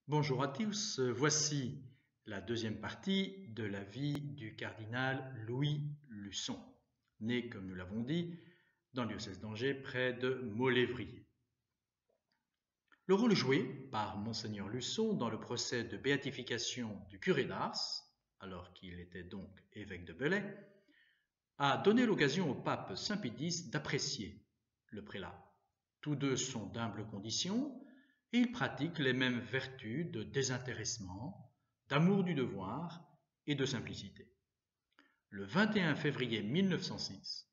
Bonjour à tous, voici la deuxième partie de la vie du cardinal Louis Luçon, né, comme nous l'avons dit, dans le diocèse d'Angers, près de Maulévrier. Le rôle joué par Monseigneur Luçon dans le procès de béatification du curé d'Ars, alors qu'il était donc évêque de Belley, a donné l'occasion au pape Saint-Pédis d'apprécier le prélat. Tous deux sont d'humbles conditions et ils pratiquent les mêmes vertus de désintéressement, d'amour du devoir et de simplicité. Le 21 février 1906,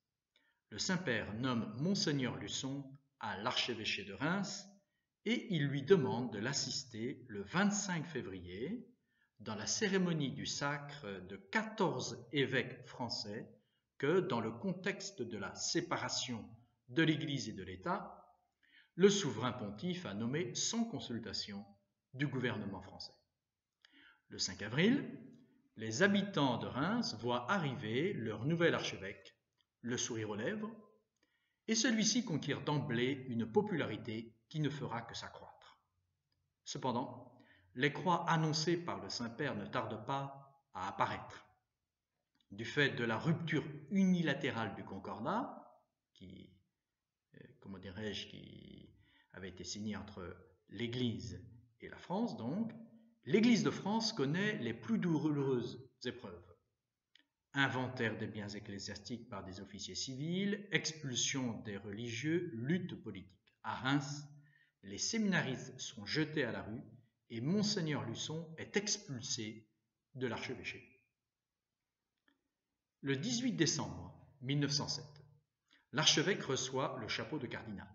le Saint-Père nomme Monseigneur Luçon à l'archevêché de Reims et il lui demande de l'assister le 25 février dans la cérémonie du sacre de 14 évêques français que, dans le contexte de la séparation de l'Église et de l'État, le souverain pontife a nommé sans consultation du gouvernement français. Le 5 avril, les habitants de Reims voient arriver leur nouvel archevêque, le sourire aux lèvres, et celui-ci conquiert d'emblée une popularité qui ne fera que s'accroître. Cependant, les croix annoncées par le Saint-Père ne tardent pas à apparaître. Du fait de la rupture unilatérale du concordat, qui avait été signé entre l'Église et la France, donc, l'Église de France connaît les plus douloureuses épreuves. Inventaire des biens ecclésiastiques par des officiers civils, expulsion des religieux, lutte politique. À Reims, les séminaristes sont jetés à la rue et Monseigneur Luçon est expulsé de l'archevêché. Le 18 décembre 1907, l'archevêque reçoit le chapeau de cardinal.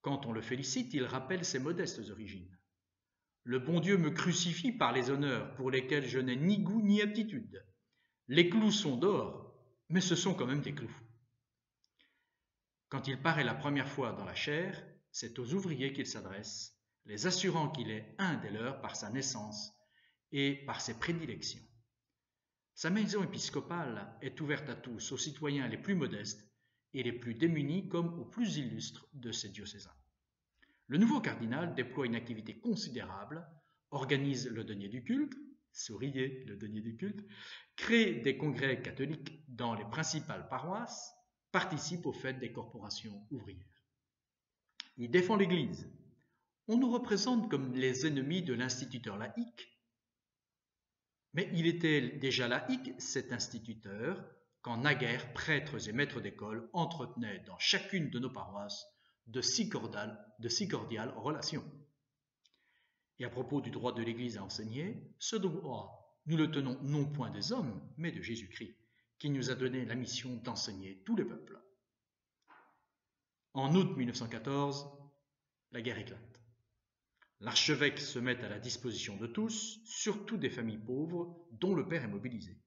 Quand on le félicite, il rappelle ses modestes origines. Le bon Dieu me crucifie par les honneurs pour lesquels je n'ai ni goût ni aptitude. Les clous sont d'or, mais ce sont quand même des clous. Quand il paraît la première fois dans la chaire, c'est aux ouvriers qu'il s'adresse, les assurant qu'il est un des leurs par sa naissance et par ses prédilections. Sa maison épiscopale est ouverte à tous, aux citoyens les plus modestes et les plus démunis comme aux plus illustres de ses diocésains. Le nouveau cardinal déploie une activité considérable, organise le denier du culte, souriez le denier du culte, crée des congrès catholiques dans les principales paroisses, participe aux fêtes des corporations ouvrières. Il défend l'Église. On nous représente comme les ennemis de l'instituteur laïque, mais il était déjà laïque, cet instituteur, quand naguère prêtres et maîtres d'école entretenaient dans chacune de nos paroisses de si cordiales relations. Et à propos du droit de l'Église à enseigner, ce droit, nous le tenons non point des hommes, mais de Jésus-Christ, qui nous a donné la mission d'enseigner tous les peuples. En août 1914, la guerre éclate. L'archevêque se met à la disposition de tous, surtout des familles pauvres dont le père est mobilisé.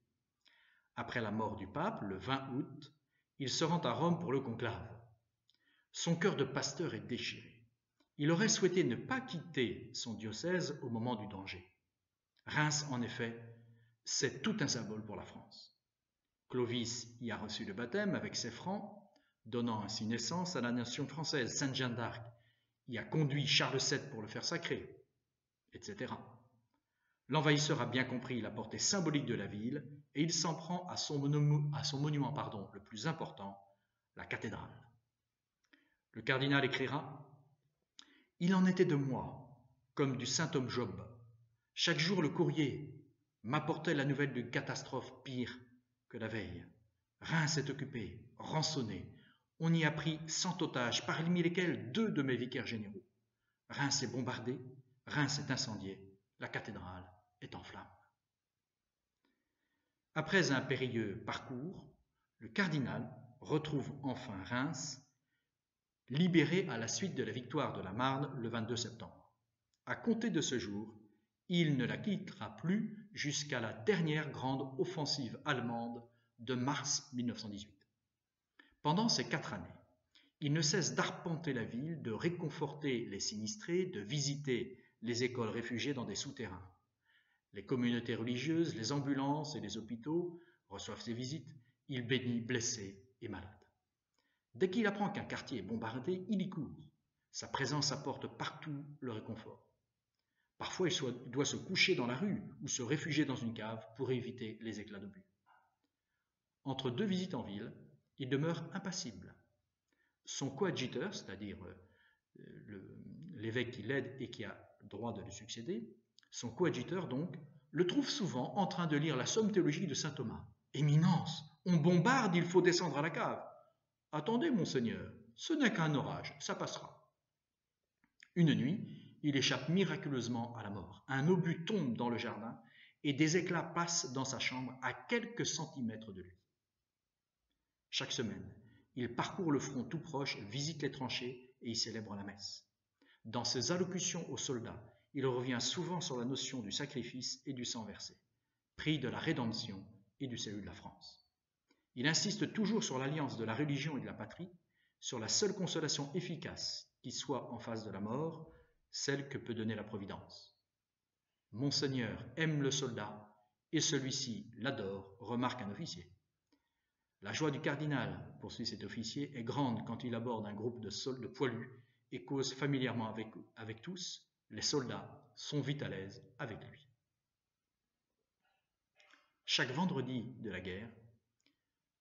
Après la mort du pape, le 20 août, il se rend à Rome pour le conclave. Son cœur de pasteur est déchiré. Il aurait souhaité ne pas quitter son diocèse au moment du danger. Reims, en effet, c'est tout un symbole pour la France. Clovis y a reçu le baptême avec ses francs, donnant ainsi naissance à la nation française. Sainte Jeanne d'Arc y a conduit Charles VII pour le faire sacrer, etc. L'envahisseur a bien compris la portée symbolique de la ville et il s'en prend à son monument le plus important, la cathédrale. Le cardinal écrira « Il en était de moi, comme du saint homme Job. Chaque jour le courrier m'apportait la nouvelle d'une catastrophe pire que la veille. Reims est occupé, rançonné. On y a pris 100 otages, parmi lesquels 2 de mes vicaires généraux. Reims est bombardé, Reims est incendié, la cathédrale est en flammes. » Après un périlleux parcours, le cardinal retrouve enfin Reims, libéré à la suite de la victoire de la Marne le 22 septembre. À compter de ce jour, il ne la quittera plus jusqu'à la dernière grande offensive allemande de mars 1918. Pendant ces 4 années, il ne cesse d'arpenter la ville, de réconforter les sinistrés, de visiter les écoles réfugiées dans des souterrains. Les communautés religieuses, les ambulances et les hôpitaux reçoivent ses visites. Il bénit blessés et malades. Dès qu'il apprend qu'un quartier est bombardé, il y court. Sa présence apporte partout le réconfort. Parfois, il doit se coucher dans la rue ou se réfugier dans une cave pour éviter les éclats d'obus. Entre deux visites en ville, il demeure impassible. Son coadjuteur, c'est-à-dire l'évêque qui l'aide et qui a droit de lui succéder, son coadjuteur donc, le trouve souvent en train de lire la Somme théologique de saint Thomas. « Éminence, on bombarde, il faut descendre à la cave. »« Attendez, monseigneur, ce n'est qu'un orage, ça passera. » Une nuit, il échappe miraculeusement à la mort. Un obus tombe dans le jardin et des éclats passent dans sa chambre à quelques centimètres de lui. Chaque semaine, il parcourt le front tout proche, visite les tranchées et y célèbre la messe. Dans ses allocutions aux soldats, il revient souvent sur la notion du sacrifice et du sang versé, prix de la rédemption et du salut de la France. Il insiste toujours sur l'alliance de la religion et de la patrie, sur la seule consolation efficace qui soit en face de la mort, celle que peut donner la Providence. Monseigneur aime le soldat et celui-ci l'adore, remarque un officier. La joie du cardinal, poursuit cet officier, est grande quand il aborde un groupe de poilus et cause familièrement avec tous. Les soldats sont vite à l'aise avec lui. Chaque vendredi de la guerre,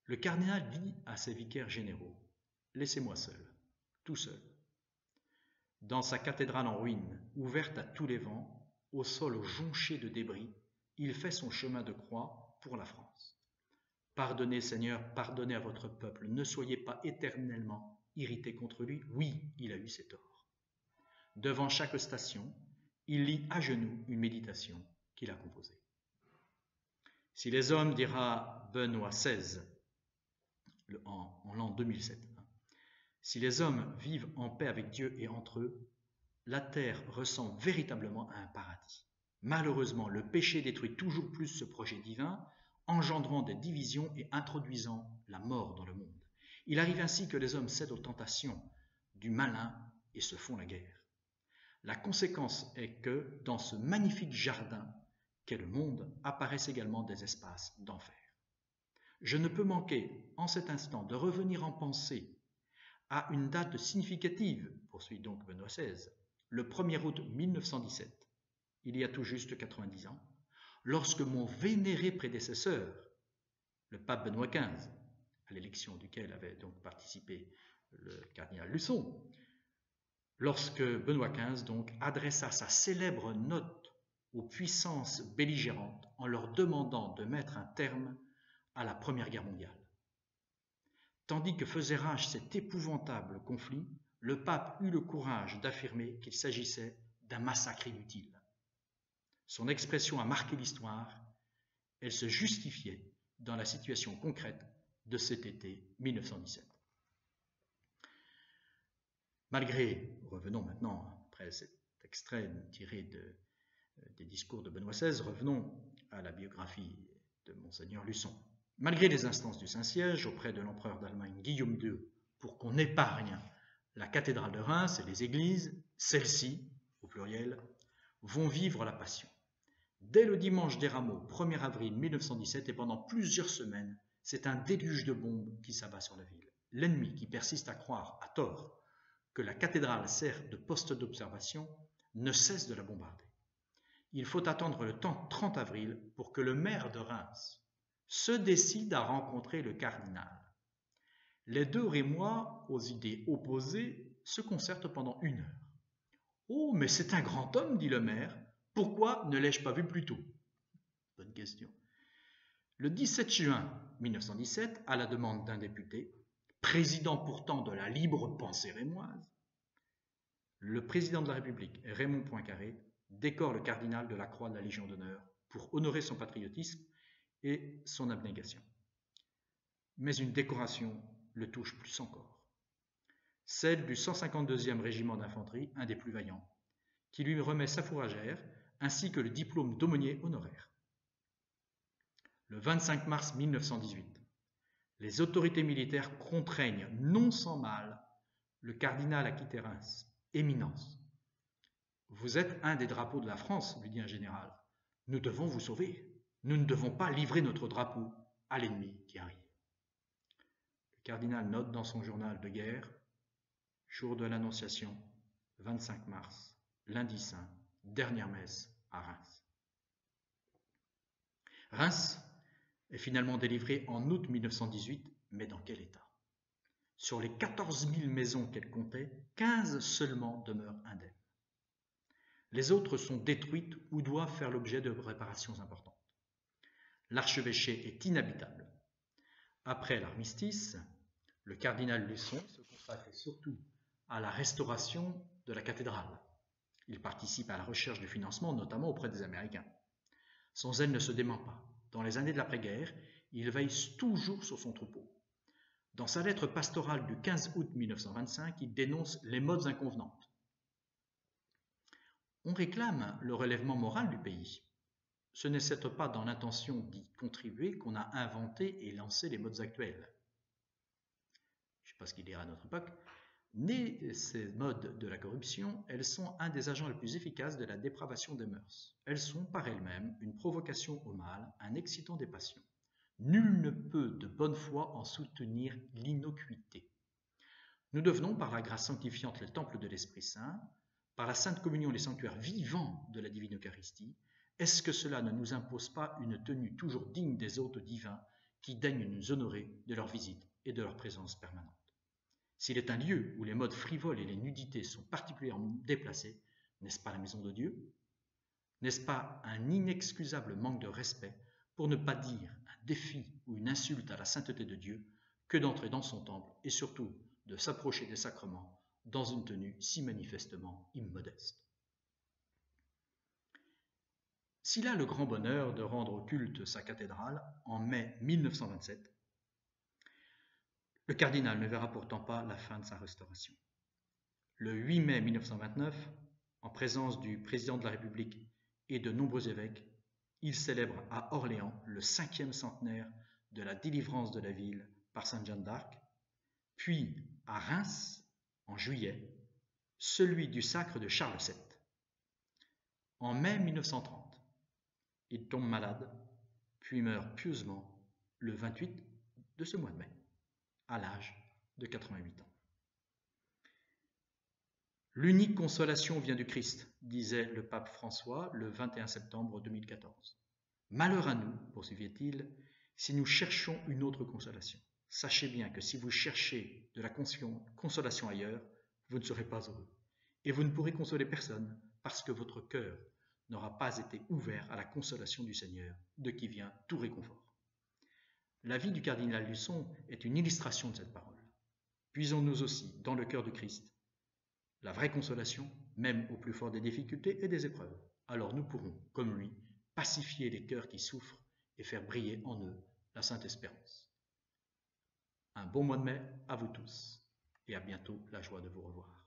le cardinal dit à ses vicaires généraux « Laissez-moi seul, tout seul ». Dans sa cathédrale en ruine, ouverte à tous les vents, au sol jonché de débris, il fait son chemin de croix pour la France. Pardonnez, Seigneur, pardonnez à votre peuple, ne soyez pas éternellement irrités contre lui. Oui, il a eu ses torts. Devant chaque station, il lit à genoux une méditation qu'il a composée. Si les hommes, dira Benoît XVI, en l'an 2007, si les hommes vivent en paix avec Dieu et entre eux, la terre ressemble véritablement à un paradis. Malheureusement, le péché détruit toujours plus ce projet divin, engendrant des divisions et introduisant la mort dans le monde. Il arrive ainsi que les hommes cèdent aux tentations du malin et se font la guerre. La conséquence est que, dans ce magnifique jardin qu'est le monde, apparaissent également des espaces d'enfer. Je ne peux manquer, en cet instant, de revenir en pensée à une date significative, poursuit donc Benoît XVI, le 1er août 1917, il y a tout juste 90 ans, lorsque mon vénéré prédécesseur, le pape Benoît XV, à l'élection duquel avait donc participé le cardinal Luçon, lorsque Benoît XV donc adressa sa célèbre note aux puissances belligérantes en leur demandant de mettre un terme à la Première Guerre mondiale. Tandis que faisait rage cet épouvantable conflit, le pape eut le courage d'affirmer qu'il s'agissait d'un massacre inutile. Son expression a marqué l'histoire, elle se justifiait dans la situation concrète de cet été 1917. Malgré, revenons maintenant, après cet extrait tiré des discours de Benoît XVI, revenons à la biographie de Monseigneur Luçon. Malgré les instances du Saint-Siège auprès de l'empereur d'Allemagne Guillaume II pour qu'on épargne la cathédrale de Reims et les églises, celles-ci, au pluriel, vont vivre la Passion. Dès le dimanche des Rameaux, 1er avril 1917, et pendant plusieurs semaines, c'est un déluge de bombes qui s'abat sur la ville. L'ennemi, qui persiste à croire, à tort, que la cathédrale sert de poste d'observation, ne cesse de la bombarder. Il faut attendre le 30 avril pour que le maire de Reims se décide à rencontrer le cardinal. Les deux Rémois, aux idées opposées, se concertent pendant 1 heure. « Oh, mais c'est un grand homme, dit le maire. Pourquoi ne l'ai-je pas vu plus tôt ?» Bonne question. Le 17 juin 1917, à la demande d'un député, président pourtant de la libre pensée rémoise, le président de la République, Raymond Poincaré, décore le cardinal de la Croix de la Légion d'honneur pour honorer son patriotisme et son abnégation. Mais une décoration le touche plus encore. Celle du 152e régiment d'infanterie, un des plus vaillants, qui lui remet sa fourragère ainsi que le diplôme d'aumônier honoraire. Le 25 mars 1918, les autorités militaires contraignent non sans mal le cardinal à quitter Reims. « Éminence, vous êtes un des drapeaux de la France, lui dit un général. Nous devons vous sauver. Nous ne devons pas livrer notre drapeau à l'ennemi qui arrive. » Le cardinal note dans son journal de guerre, jour de l'Annonciation, 25 mars, lundi saint, dernière messe à Reims. Reims est finalement délivrée en août 1918, mais dans quel état? Sur les 14 000 maisons qu'elle comptait, 15 seulement demeurent indemnes. Les autres sont détruites ou doivent faire l'objet de réparations importantes. L'archevêché est inhabitable. Après l'armistice, le cardinal Luçon se consacre surtout à la restauration de la cathédrale. Il participe à la recherche de financement, notamment auprès des Américains. Son zèle ne se dément pas. Dans les années de l'après-guerre, il veille toujours sur son troupeau. Dans sa lettre pastorale du 15 août 1925, il dénonce les modes inconvenantes. On réclame le relèvement moral du pays. Ce n'est certes pas dans l'intention d'y contribuer qu'on a inventé et lancé les modes actuels. Je ne sais pas ce qu'il dira à notre époque. Nées ces modes de la corruption, elles sont un des agents les plus efficaces de la dépravation des mœurs. Elles sont par elles-mêmes une provocation au mal, un excitant des passions. Nul ne peut de bonne foi en soutenir l'innocuité. Nous devenons par la grâce sanctifiante les temples de l'Esprit Saint, par la Sainte Communion les sanctuaires vivants de la Divine Eucharistie. Est-ce que cela ne nous impose pas une tenue toujours digne des hôtes divins qui daignent nous honorer de leur visite et de leur présence permanente? S'il est un lieu où les modes frivoles et les nudités sont particulièrement déplacés, n'est-ce pas la maison de Dieu? N'est-ce pas un inexcusable manque de respect, pour ne pas dire un défi ou une insulte à la sainteté de Dieu, que d'entrer dans son temple et surtout de s'approcher des sacrements dans une tenue si manifestement immodeste? S'il a le grand bonheur de rendre au culte sa cathédrale en mai 1927, le cardinal ne verra pourtant pas la fin de sa restauration. Le 8 mai 1929, en présence du président de la République et de nombreux évêques, il célèbre à Orléans le 5e centenaire de la délivrance de la ville par Sainte Jeanne d'Arc, puis à Reims, en juillet, celui du sacre de Charles VII. En mai 1930, il tombe malade, puis meurt pieusement le 28 de ce mois de mai, à l'âge de 88 ans. L'unique consolation vient du Christ, disait le pape François le 21 septembre 2014. Malheur à nous, poursuivait-il, si nous cherchons une autre consolation. Sachez bien que si vous cherchez de la consolation ailleurs, vous ne serez pas heureux. Et vous ne pourrez consoler personne parce que votre cœur n'aura pas été ouvert à la consolation du Seigneur, de qui vient tout réconfort. La vie du cardinal Luçon est une illustration de cette parole. Puisons-nous aussi dans le cœur du Christ la vraie consolation, même au plus fort des difficultés et des épreuves. Alors nous pourrons, comme lui, pacifier les cœurs qui souffrent et faire briller en eux la sainte espérance. Un bon mois de mai à vous tous et à bientôt, la joie de vous revoir.